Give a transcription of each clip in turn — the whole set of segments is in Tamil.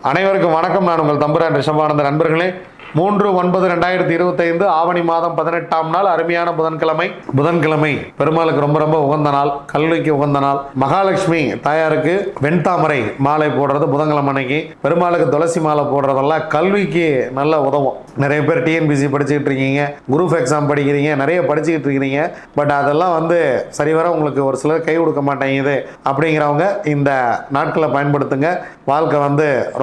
அனைவருக்கும் வணக்கம். நான் உங்கள் தம்புரான் ரிஷபானந்த. நண்பர்களே, 3/9/2025 ஆவணி மாதம் 18ஆம் நாள் அருமையான புதன்கிழமை பெருமாளுக்கு ரொம்ப ரொம்ப உகந்த நாள், கல்விக்கு உகந்த நாள். மகாலட்சுமி தாயாருக்கு வெண்தாமரை மாலை போடுறது புதன்கிழமை அன்னைக்கு, பெருமாளுக்கு துளசி மாலை போடுறதெல்லாம் கல்விக்கு நல்ல உதவும். நிறைய பேர் டிஎன்பிசி படிச்சுக்கிட்டு இருக்கீங்க, குரூப் எக்ஸாம் படிக்கிறீங்க, நிறைய படிச்சுக்கிட்டு இருக்கிறீங்க. பட் அதெல்லாம் சரிவர உங்களுக்கு ஒரு சிலர் கை கொடுக்க மாட்டேங்குது அப்படிங்கிறவங்க இந்த நாட்களை பயன்படுத்துங்க. வாழ்க்கை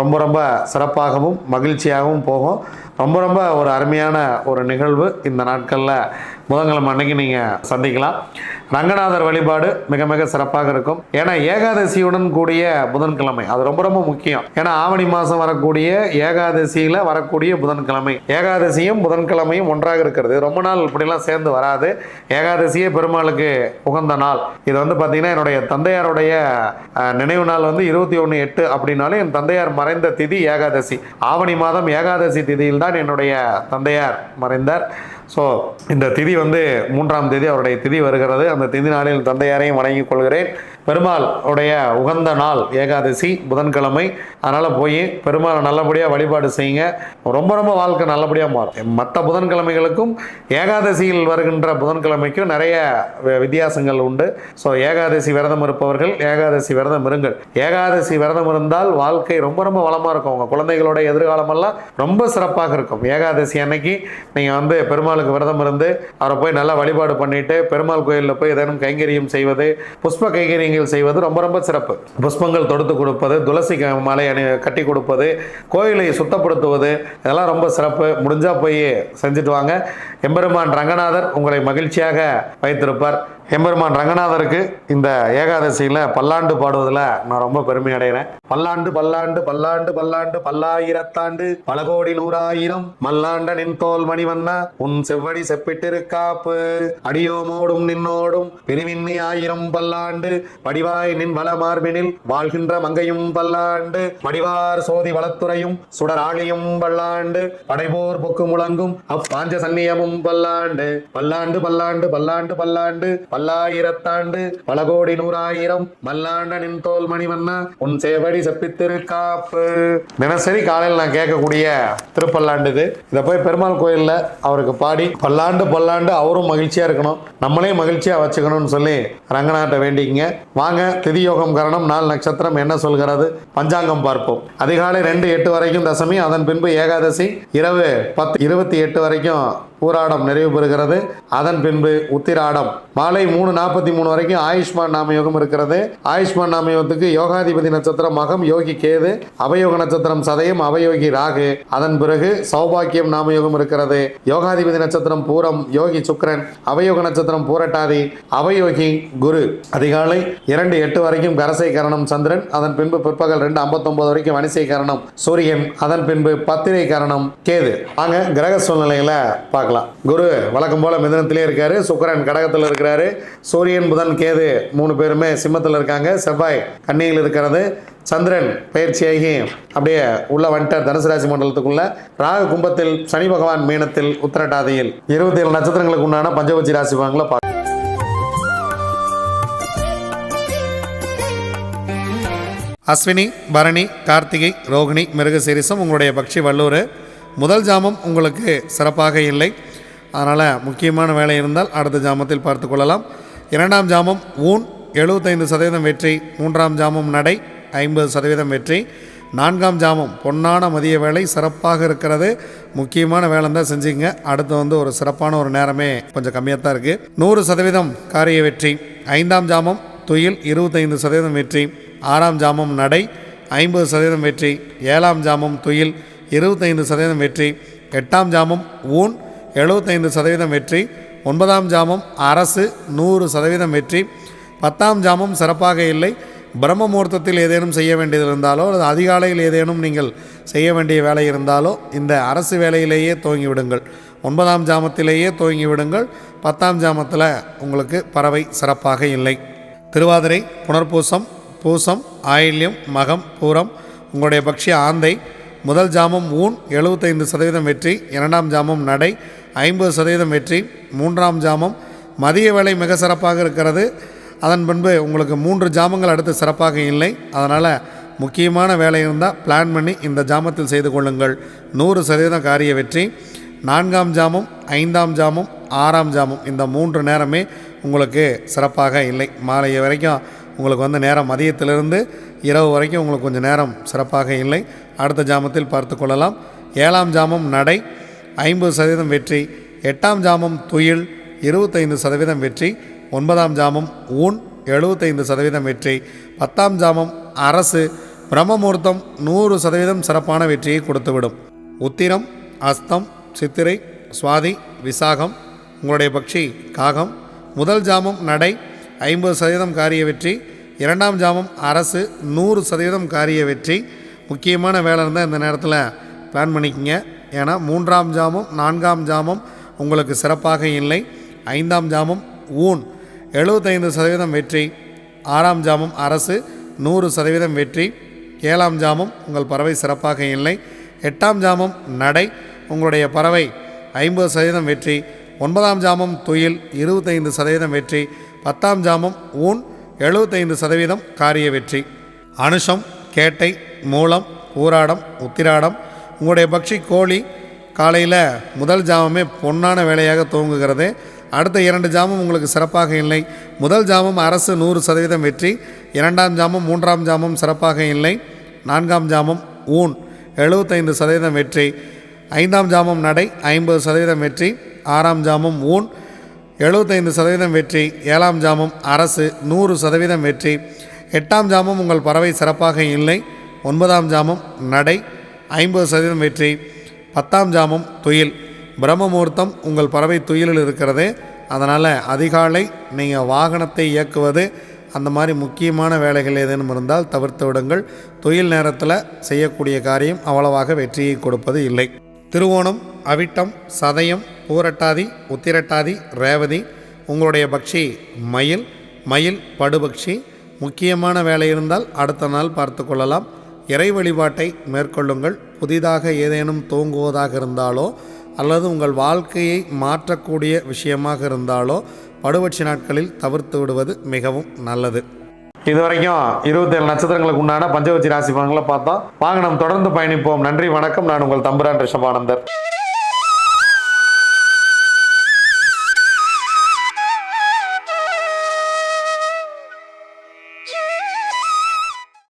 ரொம்ப ரொம்ப சிறப்பாகவும் மகிழ்ச்சியாகவும் போகும். ரொம்ப ரொம்ப ஒரு அருமையான ஒரு நிகழ்வு. இந்த நாட்களில் புதன்கிழமை அன்னைக்கு நீங்கள் சந்திக்கலாம். ரங்கநாதர் வழிபாடு மிக மிக சிறப்பாக இருக்கும். ஏன்னா ஏகாதசியுடன் கூடிய புதன்கிழமை அது ரொம்ப ரொம்ப முக்கியம். ஏன்னா ஆவணி மாதம் வரக்கூடிய ஏகாதசியில் வரக்கூடிய புதன்கிழமை, ஏகாதசியும் புதன்கிழமையும் ஒன்றாக இருக்கிறது. ரொம்ப நாள் இப்படிலாம் சேர்ந்து வராது. ஏகாதசியே பெருமாளுக்கு உகந்த நாள். இது பார்த்தீங்கன்னா என்னுடைய தந்தையாருடைய நினைவு நாள் 21/8 அப்படின்னாலும் என் தந்தையார் மறைந்த திதி ஏகாதசி. ஆவணி மாதம் ஏகாதசி திதியில் தான் என்னுடைய தந்தையார் மறைந்தார். ஸோ இந்த திதி 3ஆம் தேதி அவருடைய திதி வருகிறது. அந்த திதி நாளில் தந்தையாரையும் வணங்கிக் கொள்கிறேன். பெருமாள் உடைய உகந்த நாள் ஏகாதசி புதன்கிழமை. அதனால் போய் பெருமாளை நல்லபடியாக வழிபாடு செய்யுங்க. ரொம்ப ரொம்ப வாழ்க்கை நல்லபடியாக மாறும். மற்ற புதன்கிழமைகளுக்கும் ஏகாதசியில் வருகின்ற புதன்கிழமைக்கும் நிறைய வித்தியாசங்கள் உண்டு. ஸோ ஏகாதசி விரதம் இருப்பவர்கள் ஏகாதசி விரதம் இருங்கள். ஏகாதசி விரதம் இருந்தால் வாழ்க்கை ரொம்ப ரொம்ப வளமாக இருக்கும். உங்கள் குழந்தைகளோட எதிர்காலமெல்லாம் ரொம்ப சிறப்பாக இருக்கும். ஏகாதசி அன்னைக்கு நீங்கள் பெருமாளுக்கு விரதம் இருந்து அவரை போய் நல்லா வழிபாடு பண்ணிட்டு பெருமாள் கோயிலில் போய் ஏதேனும் கைங்கரியம் செய்வது, புஷ்ப கைங்கரியங்கள் செய்வது ரொம்ப ரொம்ப சிறப்பு. புஷ்பங்கள் தொடுத்து கொடுப்பது, துளசி மாலை கட்டி கொடுப்பது, கோயிலை சுத்தப்படுத்துவது, இதெல்லாம் ரொம்ப சிறப்பு. முடிஞ்சா போய் செஞ்சுட்டு வாங்க. எம்பெருமான் ரங்கநாதர் உங்களை மகிழ்ச்சியாக வைத்திருப்பார். எம்பெருமான் ரங்கநாதருக்கு இந்த ஏகாதசியில் பல்லாண்டு பாடுவதில் நான் ரொம்ப பெருமை அடைகிறேன். பல்லாண்டு பல்லாண்டு பல்லாண்டு பல்லாண்டு பல்லாயிரத்தாண்டு பல கோடி நூறாயிரம் மல்லாண்ட நின் தோல் மணிவண்ணா உன் செவ்வடி செப்பிட்டிருக்காப்பு அடியோமோடும் நின்னோடும் பிரிவின்னி 1000 பல்லாண்டு வடிவாய் நின் வள மார்பினில் வாழ்கின்ற மங்கையும் பல்லாண்டு வடிவார் சோதி வளத்துறையும் சுடராளியும் பல்லாண்டு படைபோர் பொக்கு முழங்கும் அப்பாஞ்ச சன்னியமும் பல்லாண்டு பல்லாண்டு பல்லாண்டு பல்லாண்டு பல்லாண்டு பல்லாயிரத்தாண்டு பல கோடி நூறாயிரம் மல்லாண்ட நின் தோல் மணிவண்ணா உன் சேவடி செப்பித்திருக்காப்பு. தினசரி காலையில் நான் கேட்கக்கூடிய திருப்பல்லாண்டு இது. இதை போய் பெருமாள் கோயிலில் அவருக்கு பாடி பல்லாண்டு பல்லாண்டு அவரும் மகிழ்ச்சியா இருக்கணும், நம்மளே மகிழ்ச்சியா வச்சுக்கணும்னு சொல்லி ரங்கநாட்டை வேண்டிக்கிங்க. வாங்க, திதியோகம் கரணம் நாள் நட்சத்திரம் என்ன சொல்கிறது பஞ்சாங்கம் பார்ப்போம். அதிகாலை 2:08 வரைக்கும் தசமி, அதன் பின்பு ஏகாதசி, இரவு 10:28 வரைக்கும் பூராடம் நிறைவு பெறுகிறது. அதன் பின்பு உத்திராடம் மாலை 3:43 வரைக்கும் ஆயுஷ்மான் நாமயோகம் இருக்கிறது. ஆயுஷ்மான் நாமயோகத்துக்கு யோகாதிபதி நட்சத்திரம் மகம், யோகி கேது, அவயோக நட்சத்திரம் சதயம், அவயோகி ராகு. அதன் பிறகு சௌபாக்கியம் நாமயோகம் இருக்கிறது. யோகாதிபதி நட்சத்திரம் பூரம், யோகி சுக்கிரன், அவயோக நட்சத்திரம் பூரட்டாதி, அவயோகி குரு. அதிகாலை 2:08 வரைக்கும் கரசை கரணம் சந்திரன். அதன் பின்பு பிற்பகல் 2:59 வரைக்கும் வனிசை கரணம் சூரியன். அதன் பின்பு பத்திரை கரணம் கேது. வாங்க கிரக சூழ்நிலையில பார்க்கலாம். குரு வழக்கம் போல மிதுனத்திலே இருக்காரு, சுக்கிரன் கடகத்தில் இருக்கிறாரு, சூரியன் புதன் கேது 3 பேருமே சிம்மத்தில் இருக்காங்க, செவ்வாய் கன்னியில் இருக்கிறது, சந்திரன் பயிற்சியாகி அப்படியே உள்ள வந்துட்டார் தனுசு ராசி மண்டலத்துக்குள்ள, ராகு கும்பத்தில், சனி பகவான் மீனத்தில், உத்திரட்டாதியில். 27 நட்சத்திரங்களுக்கு உண்டான பஞ்சபட்சி ராசி பலன்களை பார்க்கலாம். அஸ்வினி, பரணி, கார்த்திகை, ரோகிணி, மிருகசீரிசம் உங்களுடைய பக்ஷி வல்லூர். முதல் ஜாமம் உங்களுக்கு சிறப்பாக இல்லை, அதனால் முக்கியமான வேலை இருந்தால் அடுத்த ஜாமத்தில் பார்த்து கொள்ளலாம். 2ஆம் ஜாமம் ஊன் 75% வெற்றி, 3ஆம் ஜாமம் நடை 50% வெற்றி, 4ஆம் ஜாமம் பொன்னான மதிய வேலை சிறப்பாக இருக்கிறது. முக்கியமான வேலை தான் செஞ்சுங்க. அடுத்து ஒரு சிறப்பான ஒரு நேரமே கொஞ்சம் கம்மியாக தான் இருக்குது. 100% காரிய வெற்றி. 5ஆம் ஜாமம் துயில் 25% வெற்றி, 6ஆம் ஜாமம் நடை 50% வெற்றி, 7ஆம் ஜாமம் துயில் 25% வெற்றி, 8ஆம் ஜாமம் ஊன் 75% வெற்றி, 9ஆம் ஜாமம் அரசு 100% வெற்றி, 10ஆம் ஜாமம் சிறப்பாக இல்லை. பிரம்ம முகூர்த்தத்தில் ஏதேனும் செய்ய வேண்டியது இருந்தாலோ அல்லது அதிகாலையில் ஏதேனும் நீங்கள் செய்ய வேண்டிய வேலை இருந்தாலோ இந்த அரசு வேலையிலேயே துவங்கி விடுங்கள். 9ஆம் ஜாமத்திலேயே துவங்கி விடுங்கள். 10ஆம் ஜாமத்தில் உங்களுக்கு பறவை சிறப்பாக இல்லை. திருவாதிரை, புனர்பூசம், பூசம், ஆயில்யம், மகம், பூரம் உங்களுடைய பக்ஷி ஆந்தை. முதல் ஜாமம் ஊன் 75% வெற்றி, 2ஆம் ஜாமம் நடை 50% வெற்றி, 3ஆம் ஜாமம் மதிய வேலை மிக சிறப்பாக இருக்கிறது. அதன் பின்பு உங்களுக்கு 3 ஜாமங்கள் அடுத்து சிறப்பாக இல்லை. அதனால் முக்கியமான வேலை இருந்தால் பிளான் பண்ணி இந்த ஜாமத்தில் செய்து கொள்ளுங்கள். 100% காரிய வெற்றி. 4ஆம் ஜாமம், 5ஆம் ஜாமம், 6ஆம் ஜாமம் இந்த 3 நேரமே உங்களுக்கு சிறப்பாக இல்லை. மாலை வரைக்கும் உங்களுக்கு நேரம் மதியத்திலிருந்து இரவு வரைக்கும் உங்களுக்கு கொஞ்சம் நேரம் சிறப்பாக இல்லை. அடுத்த ஜாமத்தில் பார்த்து கொள்ளலாம். 7ஆம் ஜாமம் நடை 50% வெற்றி. 8ஆம் ஜாமம் துயில் 25% வெற்றி. 9ஆம் ஜாமம் ஊன் 75% வெற்றி. 10ஆம் ஜாமம் அரசு பிரம்மமுகூர்த்தம் 100% சிறப்பான வெற்றியை கொடுத்துவிடும். உத்திரம், அஸ்தம், சித்திரை, சுவாதி, விசாகம் உங்களுடைய பக்ஷி காகம். முதல் ஜாமம் நடை 50% காரிய வெற்றி. 2ஆம் ஜாமம் அரசு 100% காரிய வெற்றி. முக்கியமான வேலை இருந்தால் இந்த நேரத்தில் பிளான் பண்ணிக்கங்க. ஏன்னா 3ஆம் ஜாமம் 4ஆம் ஜாமம் உங்களுக்கு சிறப்பாக இல்லை. 5ஆம் ஜாமம் ஊன் 75% வெற்றி. 6ஆம் ஜாமம் அரசு 100% வெற்றி. 7ஆம் ஜாமம் உங்கள் பறவை சிறப்பாக இல்லை. 8ஆம் ஜாமம் நடை உங்களுடைய பறவை 50% வெற்றி. 9ஆம் ஜாமம் துயில் 25% வெற்றி. 10ஆம் ஜாமம் ஊன் 75% காரிய வெற்றி. அனுஷம், கேட்டை, மூலம், பூராடம், உத்திராடம் உங்களுடைய பக்ஷி கோழி காலையில் முதல் ஜாமமே பொன்னான வேலையாக துவங்குகிறது. அடுத்த 2 ஜாமம் உங்களுக்கு சிறப்பாக இல்லை. முதல் ஜாமம் அரசு 100% வெற்றி. 2ஆம் ஜாமம் 3ஆம் ஜாமம் சிறப்பாக இல்லை. 4ஆம் ஜாமம் ஊன் 75% வெற்றி. 5ஆம் ஜாமம் நடை 50% வெற்றி. 6ஆம் ஜாமம் ஊன் 75% வெற்றி. 7ஆம் ஜாமம் அரசு 100% வெற்றி. 8ஆம் ஜாமம் உங்கள் பறவை சிறப்பாக இல்லை. 9ஆம் ஜாமம் நடை 50% வெற்றி. 10ஆம் ஜாமம் துயில் பிரம்மமுகூர்த்தம் உங்கள் பறவை துயிலில் இருக்கிறது. அதனால் அதிகாலை நீங்கள் வாகனத்தை இயக்குவது அந்த மாதிரி முக்கியமான வேலைகள் ஏதேனும் இருந்தால் தவிர்த்து விடுங்கள். துயில் நேரத்தில் செய்யக்கூடிய காரியம் அவ்வளவாக வெற்றியை கொடுப்பது இல்லை. திருவோணம், அவிட்டம், சதயம், பூரட்டாதி, உத்திரட்டாதி, ரேவதி உங்களுடைய பக்ஷி மயில். மயில் படுபக்ஷி. முக்கியமான வேலை இருந்தால் அடுத்த நாள் பார்த்து கொள்ளலாம். இறை வழிபாட்டை மேற்கொள்ளுங்கள். புதிதாக ஏதேனும் தூங்குவதாக இருந்தாலோ அல்லது உங்கள் வாழ்க்கையை மாற்றக்கூடிய விஷயமாக இருந்தாலோ படுபட்சி நாட்களில் தவிர்த்து விடுவது மிகவும் நல்லது. இதுவரைக்கும் 27 நட்சத்திரங்களுக்கு உண்டான பஞ்சவட்சி ராசி பலன்களை பார்த்தோம். வாங்க நாம் தொடர்ந்து பயணிப்போம். நன்றி, வணக்கம். நான் உங்கள் தம்புரான் ரிஷபானந்தர்.